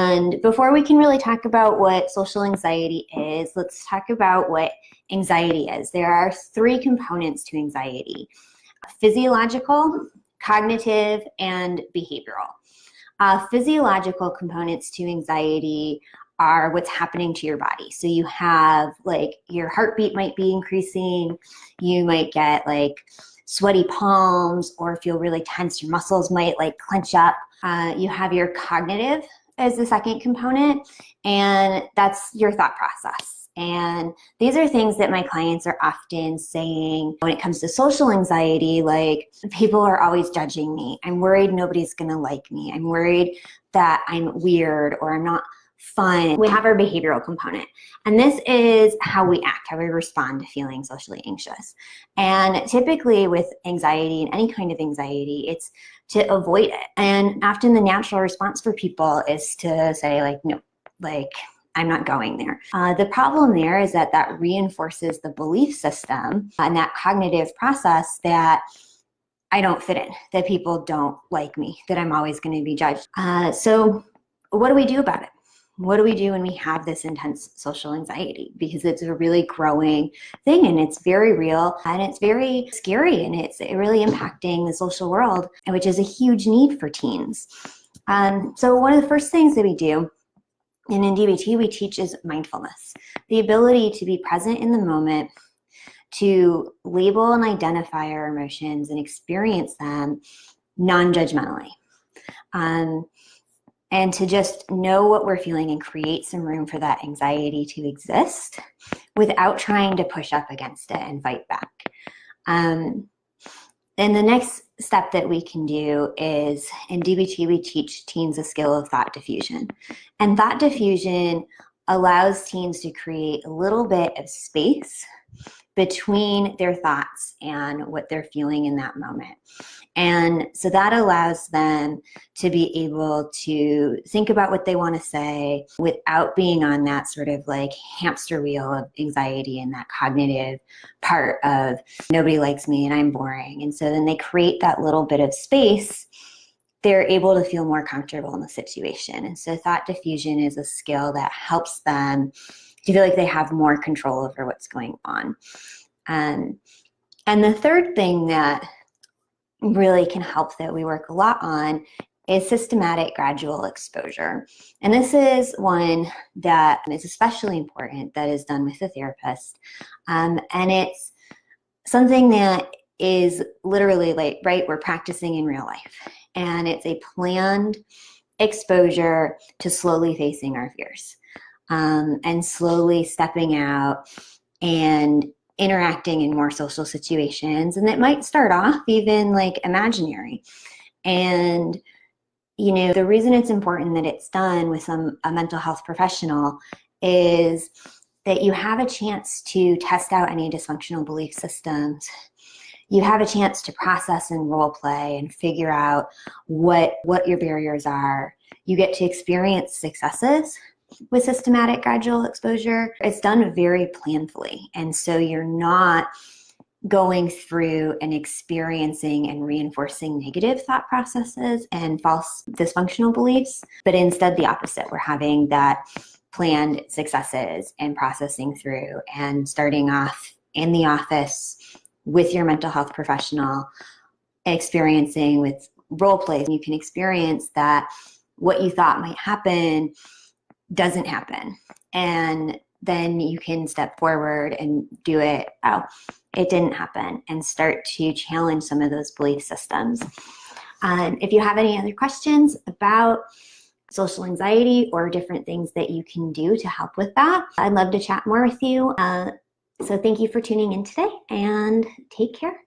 And before we can really talk about what social anxiety is, let's talk about what anxiety is. There are three components to anxiety: physiological, cognitive, and behavioral. Physiological components to anxiety are what's happening to your body. So you have like your heartbeat might be increasing, you might get like sweaty palms or feel really tense, your muscles might like clench up. You have your cognitive as the second component, and that's your thought process. And these are things that my clients are often saying when it comes to social anxiety, like people are always judging me. I'm worried nobody's gonna like me. I'm worried that I'm weird or I'm not fun. We have our behavioral component, and this is how we act, how we respond to feeling socially anxious. And typically with anxiety and any kind of anxiety, it's to avoid it. And often the natural response for people is to say like, no, like I'm not going there. The problem there is that that reinforces the belief system and that cognitive process that I don't fit in, that people don't like me, that I'm always going to be judged. So what do we do about it? What do we do when we have this intense social anxiety? Because it's a really growing thing, and it's very real, and it's very scary, and it's really impacting the social world, which is a huge need for teens. So one of the first things that we do, and in DBT we teach, is mindfulness. The ability to be present in the moment, to label and identify our emotions and experience them non-judgmentally. And to just know what we're feeling and create some room for that anxiety to exist without trying to push up against it and fight back. And the next step that we can do is, in DBT, we teach teens a skill of thought diffusion. And thought diffusion allows teens to create a little bit of space between their thoughts and what they're feeling in that moment. And so that allows them to be able to think about what they want to say without being on that sort of like hamster wheel of anxiety and that cognitive part of nobody likes me and I'm boring. And so then they create that little bit of space. They're able to feel more comfortable in the situation. And so thought diffusion is a skill that helps them to feel like they have more control over what's going on. And the third thing that really can help, that we work a lot on, is systematic gradual exposure. And this is one that is especially important, that is done with a therapist. And it's something that is literally like, right, we're practicing in real life. And it's a planned exposure to slowly facing our fears, and slowly stepping out and interacting in more social situations. And it might start off even like imaginary. And, you know, the reason it's important that it's done with a mental health professional is that you have a chance to test out any dysfunctional belief systems. You have a chance to process and role play and figure out what your barriers are. You get to experience successes with systematic gradual exposure. It's done very planfully. And so you're not going through and experiencing and reinforcing negative thought processes and false dysfunctional beliefs, but instead the opposite. We're having that planned successes and processing through and starting off in the office with your mental health professional, experiencing with role plays. You can experience that what you thought might happen doesn't happen. And then you can step forward and do it. Oh, it didn't happen, and start to challenge some of those belief systems. If you have any other questions about social anxiety or different things that you can do to help with that, I'd love to chat more with you. So thank you for tuning in today, and take care.